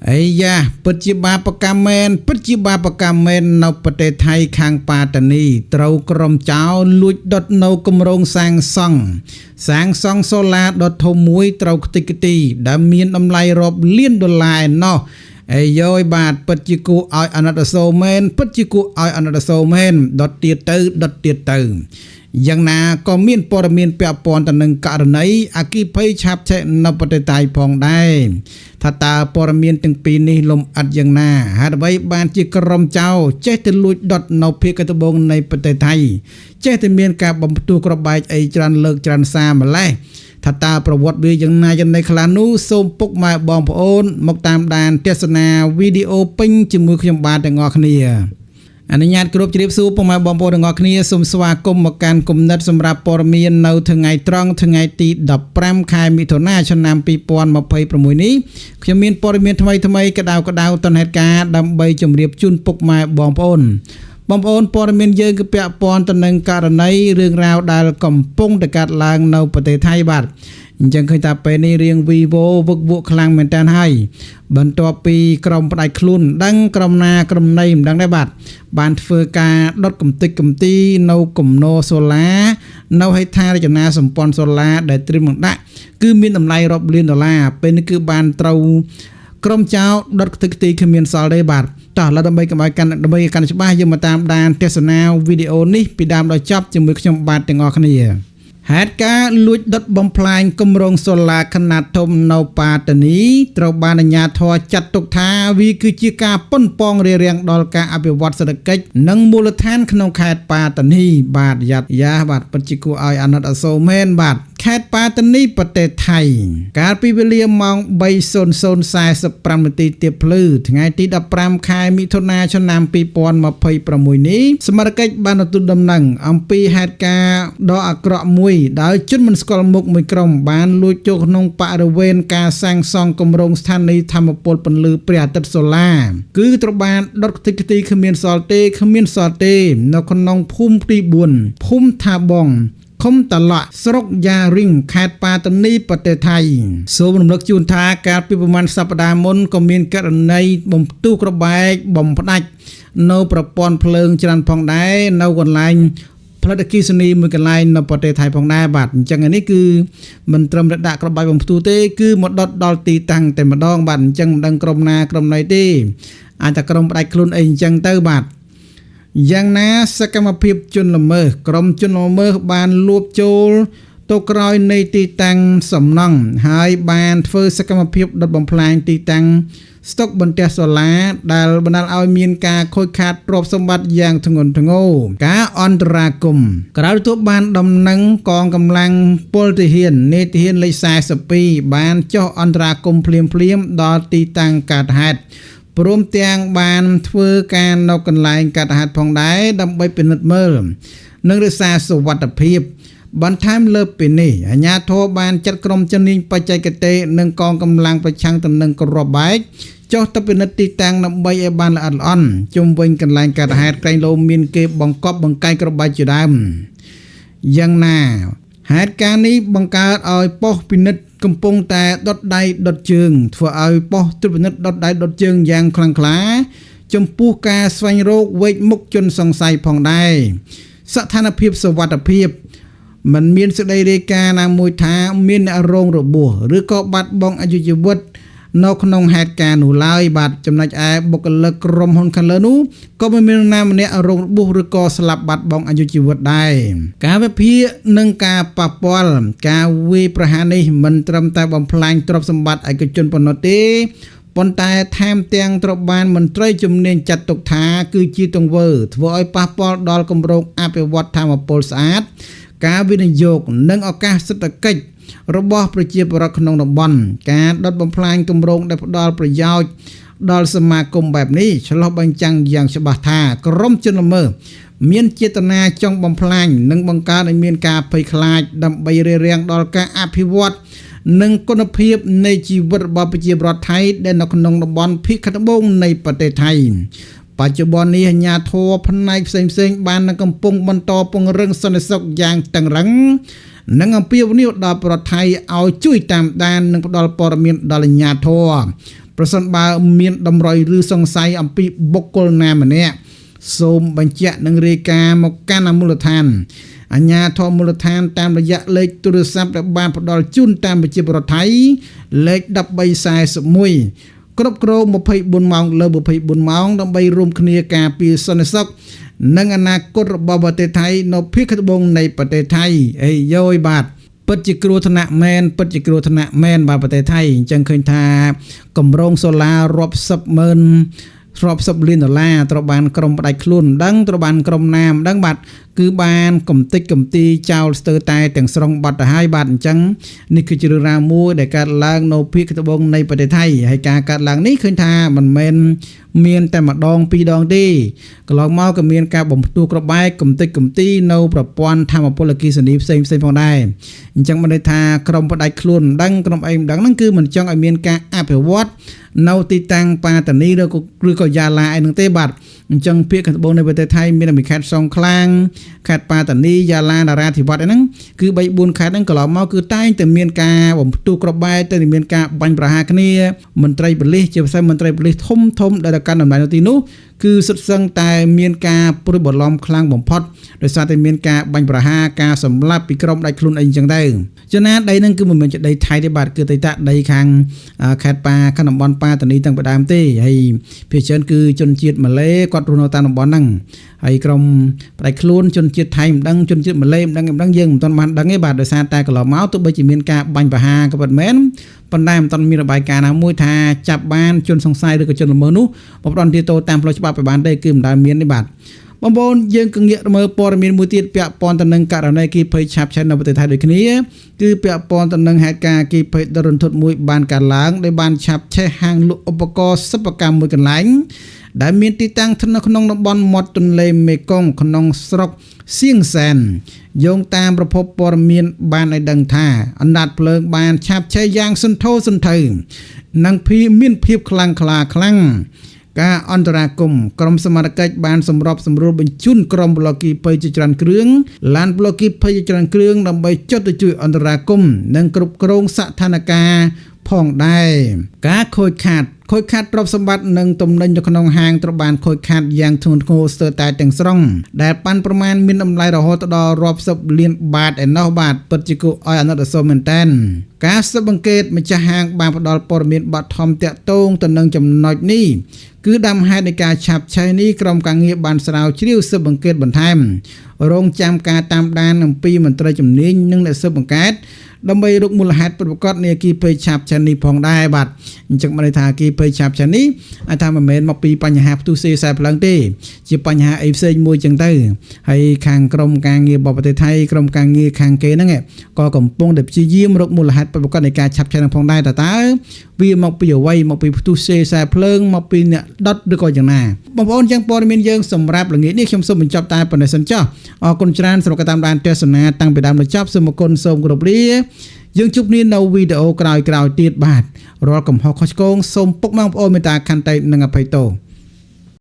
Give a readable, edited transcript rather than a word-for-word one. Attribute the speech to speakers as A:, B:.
A: Aya, Pujibah Pekamen, Pujibah Pekamen, no potato Kang Patani, throw crom chow, loot dot no kumrong sang song solar dot homui, throw tickety, Damian Lai rob lin the line, no. Ayo bad, Pujiku out another soul man, Pujiku out another soul man, dot theatre. យ៉ាងណាក៏មានព័ត៌មានពាក់ព័ន្ធទៅនឹងករណីអគិភ័យឆាបឆេះនៅប្រទេសថៃផងដែរថាតើព័ត៌មានទាំងពីរនេះលំអិតយ៉ាងណាហេតុអ្វីបានជាក្រុមចៅចេះទៅលួចដុតនៅភូមិកត្បូងនៃប្រទេសថៃចេះតែមានការបំផ្ទុះក្របបែកអីច្រើនលើកច្រើនសារម្លេះថាតើប្រវត្តិវាយ៉ាងណាយ៉ាងណីខ្លះនោះសូមពុកម៉ែបងប្អូនមកតាមដានទស្សនាវីដេអូពេញជាមួយខ្ញុំបាទទាំងអស់គ្នា អនុញ្ញាតគ្រប់ជ្រាបសួរពុកម៉ែបងប្អូនទាំងអស់គ្នាសូមស្វាគមន៍មកកាន់គំនិតសម្រាប់ព័ត៌មាននៅថ្ងៃត្រង់ថ្ងៃទី15ខែមិថុនាឆ្នាំ2026នេះខ្ញុំមានព័ត៌មានថ្មីក្តៅតនហេតុការណ៍ដើម្បីជម្រាបជូនពុកម៉ែបងប្អូនព័ត៌មានយើងគឺពាក់ព័ន្ធទៅនឹងករណីរឿងរ៉ាវដែលកំពុងតែកើតឡើងនៅប្រទេសថៃបាទ អញ្ចឹងឃើញថាពេលនេះរៀង Vivo វឹកវក់ខ្លាំងមែនតើហើយបន្ទាប់ពីក្រុមផ្ដាច់ខ្លួនដឹងក្រុមណាក្រុមណីមិនដឹងដែរបាទបានធ្វើការដុតកំទេចកំទីនៅគំនរសូឡានៅហេដ្ឋារចនាសម្ព័ន្ធសូឡាដែលត្រៀមនឹងដាក់គឺមានតម្លៃរាប់លានដុល្លារពេលនេះគឺបានត្រូវក្រុមចៅដុតទឹកទីគ្មានសល់ទេបាទតោះឡើយដើម្បីកាន់ច្បាស់យើងមកតាមដានទស្សនាវីដេអូនេះពីដើមដល់ចប់ជាមួយខ្ញុំបាទទាំងអស់គ្នា ហេតុការណ៍លួចដុតបំផ្លាញគម្រោងសូឡាខនាតធំនៅប៉ាតានីត្រូវបានអាជ្ញាធរចាត់ទុកថាវាគឺជាការប៉ុនប៉ងរារាំងដល់ការអភិវឌ្ឍសេដ្ឋកិច្ចនិងមូលដ្ឋានក្នុងខេត្តប៉ាតានីបាទយ៉ាបាទពិតជាគួរឲ្យអាណិតអាសូរមែនបាទខេត្តប៉ាតានីប្រទេសថៃកាលពីវេលាម៉ោង 3:45 នាទីទៀបភ្លឺថ្ងៃទី15ខែមិថុនាឆ្នាំ2026នេះសមត្ថកិច្ចបានទទួលដំណឹងអំពីហេតុការណ៍ដ៏អាក្រក់មួយ ដោយជនមិនស្គាល់មុខមួយក្រុមបានលួចចូលក្នុងបរិវេណការសាងសង់គម្រោងស្ថានីយ៍ធម្មពលពន្លឺព្រះអាទិត្យសូឡាគឺត្រូវបានដុតខ្ទេចខ្ទីគ្មានសល់ទេនៅក្នុងភូមិទី 4 ភូមិថាបងឃុំតឡក់ស្រុកយ៉ារីងខេត្តប៉ាតានីប្រទេសថៃសូមរំលឹកជូនថាកាលពីប្រមាណសប្តាហ៍មុនក៏មានករណីបំផ្ទុះក្របបែកបំផ្ដាច់នៅប្រព័ន្ធភ្លើងច្រើនផងដែរនៅកន្លែង ផលិតអគ្គិសនីមួយកន្លែងនៅប្រទេសថៃផងដែរបាទអញ្ចឹងនេះគឺមិនត្រឹមតែដាក់ក្របបែកបំផ្ទុះទេគឺមកដុតដល់ទីតាំងតែម្ដងបាទអញ្ចឹងមិនដឹងក្រុមណាក្រុមណីទេអាចតែក្រុមផ្ដាច់ខ្លួនអីអញ្ចឹងទៅបាទយ៉ាងណាសកម្មភាពជនល្មើសក្រុមជនល្មើសបានលួចចូលទៅក្រោយនៃទីតាំងសំណង់ហើយបានធ្វើសកម្មភាពដុតបំផ្លាញទីតាំង ស្តុកបន្ទះសូឡាដែលបណ្ដាលឲ្យមានការខូចខាតទ្រព្យសម្បត្តិយ៉ាងធ្ងន់ធ្ងរការអន្តរាគមន៍ក្រៅពីបានដំណឹងកងកម្លាំងពលទាហាននេតិហានលេខ 42 បានចុះអន្តរាគមន៍ភ្លាមដល់ទីតាំងកើតហេតុព្រមទាំងបានធ្វើការនៅកន្លែងកើតហេតុផងដែរដើម្បីពិនិត្យមើលនិងរក្សាសុវត្ថិភាព បន្ថែមលើពីនេះអាជ្ញាធរបានចាត់ក្រុមជំនាញបច្ចេកទេសនិងកងកម្លាំងប្រឆាំងទៅនឹងគ្រាប់បែកចុះទៅពិនិត្យទីតាំងដើម្បីឲ្យបានល្អិតល្អន់ជុំវិញកន្លែងកើតហេតុក្រែងលោមានគេបង្កប់បង្កាយគ្រាប់បែកជាដើមយ៉ាងណាហេតុការណ៍នេះបង្កើតឲ្យប៉ុស្តិ៍ពិនិត្យកំពុងតែដុតដៃដុតជើងធ្វើឲ្យប៉ុស្តិ៍ត្រួតពិនិត្យដុតដៃដុតជើងយ៉ាងខ្លាំងក្លាចំពោះការស្វែងរកវេកមុខជនសង្ស័យផងដែរស្ថានភាពសុវត្ថិភាព មិនមានសេចក្តីរាយការណ៍ណាមួយថាមានអ្នករងរបួសឬក៏បាត់បង់អាយុជីវិតនៅក្នុងហេតុការណ៍នោះឡើយបាទចំណុចឯបុគ្គលិកក្រុមហ៊ុនខាងលើនោះក៏មិនមានណាម្នាក់រងរបួសឬក៏ស្លាប់បាត់បង់អាយុជីវិតដែរការវិភាគនិងការប៉ះពាល់ការវាយប្រហារនេះមិនត្រឹមតែបំផ្លាញទ្រព្យសម្បត្តិឯកជនប៉ុណ្ណោះទេប៉ុន្តែថែមទាំងត្រូវបានមន្ត្រីជំនាញចាត់ទុកថាគឺជាទង្វើធ្វើឲ្យប៉ះពាល់ដល់គម្រោងអភិវឌ្ឍធម្មពលស្អាត ការវិនិយោគនិងឱកាសសេដ្ឋកិច្ចរបស់ប្រជាពលរដ្ឋក្នុងតំបន់ការដុតបំផ្លាញគម្រោងដែលផ្ដល់ប្រយោជន៍ដល់សមាគមបែបនេះឆ្លុះបញ្ចាំងយ៉ាងច្បាស់ថាក្រុមជនល្មើសមានចេតនាចង់បំផ្លាញនិងបង្កើតឲ្យមានការភ័យខ្លាចដើម្បីរារាំងដល់ការអភិវឌ្ឍនិងគុណភាពនៃជីវិតរបស់ប្រជាពលរដ្ឋថៃដែលនៅក្នុងតំបន់ភាគខាងត្បូងនៃប្រទេសថៃ បច្ចុប្បន្ននេះអាជ្ញាធរផ្នែកផ្សេងៗបានកំពុងបន្តពង្រឹងសន្តិសុខយ៉ាងតឹងរ៉ឹងនិងអំពាវនាវដល់ប្រជាពលរដ្ឋថៃឲ្យជួយតាមដាននិងផ្ដល់ព័ត៌មានដល់អាជ្ញាធរ ប្រសិនបើមានតម្រុយឬសង្ស័យអំពីបុគ្គលណាម្នាក់សូមបញ្ជាក់និងរាយការណ៍មកកាន់មូលដ្ឋានអាជ្ញាធរមូលដ្ឋានតាមរយៈលេខទូរស័ព្ទដែលបានផ្ដល់ជូនតាមប្រជាពលរដ្ឋថៃលេខ1341គ្រប់គ្រង24ម៉ោងលើ24ម៉ោងដើម្បីរួមគ្នាការពារសន្តិសុខនិងអនាគតរបស់ប្រទេសថៃនៅភាគត្បូងនៃប្រទេសថៃអេយ៉យបាទពិតជាគ្រោះថ្នាក់មែនបាទប្រទេសថៃអញ្ចឹងឃើញថាគម្រោងសូឡារាប់សិបម៉ឺនរាប់សិបលានដុល្លារត្រូវបានក្រុមផ្ដាច់ខ្លួនដឹងត្រូវបានក្រុមណាមដឹងបាទគឺបានកំតិចកំទីចោលស្ទើរតែទាំងស្រុងបាត់ទៅហើយបាទអញ្ចឹងនេះគឺជារឿងរ៉ាវមួយដែលកើតឡើងនៅភាគត្បូងនៃប្រទេសថៃហើយការកើតឡើងនេះឃើញថាមិនមែនមានតែម្ដងពីរដងទេកន្លងមកក៏មានការបំផ្ទុះក្របបែកកំតិចកំទីនៅប្រព័ន្ធធម្មពលអគ្គិសនីផ្សេងផងដែរអញ្ចឹងមិនន័យថាក្រុមផ្ដាច់ខ្លួនដឹងក្រុមអីមិនដឹងហ្នឹងគឺមិនចង់ឲ្យមានការអភិវឌ្ឍនៅទីតាំងប៉ាតានីឬក៏យ៉ាឡាអីហ្នឹងទេបាទអញ្ចឹងភាគត្បូងនៃប្រទេសថៃមានតែខេត្តសង្ឃ្លាខេត្តប៉ាតានីយ៉ាឡានរាធិវត្តន៍ហ្នឹងគឺ 3-4 ខេត្តហ្នឹងកន្លងមកគឺតែងតែមានការបំផ្ទុះក្របបែកតែមានការបាញ់ប្រហារគ្នាមន្ត្រីប៉ូលីសជាពិសេសមន្ត្រីប៉ូលីសធំដែលកាន់តំណែងនៅទីនោះគឺសុទ្ធសឹងតែមានការព្រួយបារម្ភខ្លាំងបំផុតដោយសារតែមានការបាញ់ប្រហារការសម្លាប់ពីក្រុមដាច់ខ្លួនអីចឹងដែរចំណាដីហ្នឹងគឺមិនមែនជាដីថៃទេបាទគឺដីតាដីខាងខេត្តប៉ាខណ្ឌតំបន់ប៉ាតានីតាំងពីដើមទេហើយភាគច្រើនគឺជនជាតិម៉ាឡេគាត់រស់នៅតាមតំបន់ហ្នឹងហើយក្រុមផ្ដាច់ខ្លួនជនជាតិថៃមិនដឹងជនជាតិម៉ាឡេមិនដឹងយើងមិនទាន់បានដឹងទេបាទដោយសារតែកន្លងមកទោះបីជាមានការបាញ់ប្រហារក៏ពិតមែនប៉ុន្តែមិនទាន់មានរបាយការណ៍ណាមួយថាចាប់បានជនសង្ស័យឬក៏ជនល្មើសនោះបផ្ដន់ទាទោតាមផ្លូវច្បាប់ឲ្យបានទេគឺមិនដែលមានទេបាទបងប្អូនយើងក៏ងាកមើលព័ត៌មានមួយទៀតពាក់ព័ន្ធទៅនឹងករណីគីភ័យឆាបឆេះនៅប្រទេសថៃដូចគ្នាគឺពាក់ព័ន្ធទៅនឹងហេតុការណ៍គីភ័យដរន្ធត់មួយបានកើតឡើងដោយបានឆាបឆេះហាងលក់ឧបករណ៍សិប្បកម្មមួយកន្លែងដែលមានទីតាំងស្ថិតនៅក្នុងតំបន់មាត់ទន្លេមេគង្គក្នុងស្រុកសៀងសែនយោងតាមប្រភពព័ត៌មានបានឲ្យដឹងថាអណ្ដាតភ្លើងបានឆាបឆេះយ៉ាងសន្ធោសន្ធៅនិងមានភាពខ្លាំងក្លាខ្លាំងការអន្តរាគមន៍ក្រុមសមត្ថកិច្ចបានសម្របសម្រួលបញ្ជូនក្រុមប្លុកគីភ័យជាច្រើនគ្រឿងឡានប្លុកគីភ័យជាច្រើនគ្រឿងដើម្បីចុះទៅជួយអន្តរាគមន៍និងគ្រប់គ្រងស្ថានភាពផងដែរការខូចខាតទ្រព្យសម្បត្តិនិងទំនិញនៅក្នុងហាងត្រូវបានខូចខាតយ៉ាងធ្ងន់ធ្ងរស្ទើរតែទាំងស្រុងដែលប៉ាន់ប្រមាណមានតម្លៃរហូតដល់រាប់សិបលានបាតឯណោះបាទពិតជាគួរឲ្យអាណិតអាសូរមែនទែនការស៊ើបអង្កេតម្ចាស់ហាងបានផ្ដល់ព័ត៌មានបឋមតាក់ទងទៅនឹងចំណុចនេះគឺដើមហេតុនៃការឆាបឆេះនេះក្រុមការងារបានស្រាវជ្រាវស៊ើបអង្កេតបន្ថែមរងចាំការតាមដានអំពីមន្ត្រីជំនាញនិងអ្នកស៊ើបអង្កេតដើម្បីរកមូលហេតុពិតប្រាកដនៃអគ្គីភ័យឆាបឆេះនេះផងដែរបាទអញ្ចឹងបានន័យថាអគ្គីភ័យឆាបឆេះនេះអាចថាមិនមែនមកពីបញ្ហាផ្ទុះសេខ្សែភ្លើងទេជាបញ្ហាអីផ្សេងមួយចឹងទៅហើយខាងក្រមការងាររបស់ប្រទេសថៃក្រមការងារខាងគេហ្នឹងក៏កំពុងតែព្យាយាមរកមូលហេតុពិតប្រាកដនៃការឆាបឆេះនឹងផងដែរតើវាមកពីអ្វីមកពីផ្ទុះសេខ្សែភ្លើងមកពីអ្នកដុតឬក៏យ៉ាងណាបងប្អូនចឹងព័ត៌មានយើងសម្រាប់ល្ងាចនេះខ្ញុំសូមបញ្ចប់តែប៉ុណ្ណេះសិនចុះអរគុណច្រើនសម្រាប់ការតាមដានទស្សនាតាំងពីដើមដល់ចប់សូមអរគុណសូមគោរពលាយើងជួបគ្នានៅវីដេអូក្រោយៗទៀតបាទរាល់កំហុសខុសឆ្គងសូមពុកម៉ែបងប្អូនមេត្តាខន្តីនិងអភ័យទោស